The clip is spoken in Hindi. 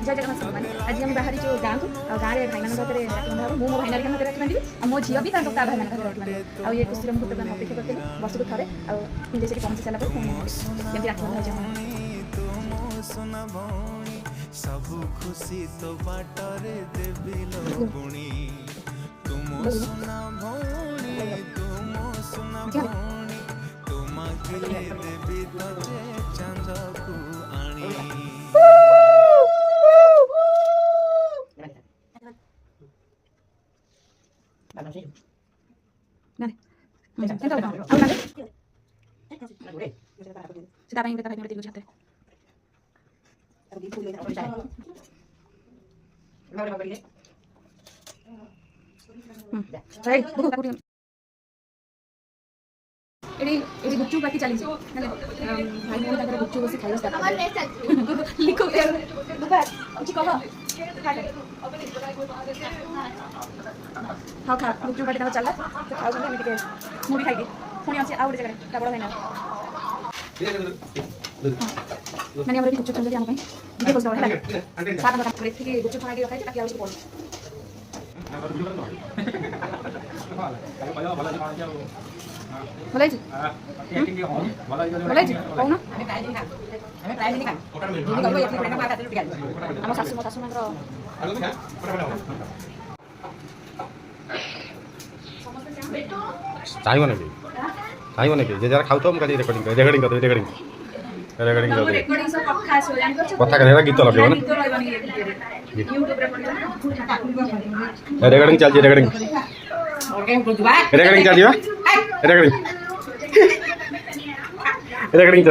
जय जगन्नाथ भगवान आज हम बाहरी जो गाँव को गाँव में भाई मान राखी बंधा हम मो भाई हाथ राखी बांधि मो झी भी भाई हाथ राखी बांधि ये खुशी मुहूर्त मैं अपेक्षा करती वर्ष को थे आगे से पहुँची सारा कमी राखी बंधा सबु खुशी तो बाटरे देवी लोगुणी तुम सुना भौणी तुम सुना भौणी तुम किले देवी तजे चांद को आनी गुपचुप बाकी चली भाई मोहन गुपचुप बस खाई लिखो कह हाँ खा गुपचुप बाटी चलला खाऊ मुझे खाई पुणी अच्छे आउ गोटे जगह बड़ भाई मैंने हमारे गुपचुप चल आम ये बस सात गुपचुप खाई रखा ताकि आगे पड़ो भल कौन आम शाशु मो शाशु चाहिए जे जरा खाऊ तो मुझे रेकर्डिंग रेकर्डिंग कर रेकर्डिंग रेकर्डिंग कथा कहना गीत लगे रेकर्डिंग चलती रेकर्डिंग रेकर्डिंग चलती रेकर्डिंग रेकर्डिंग चल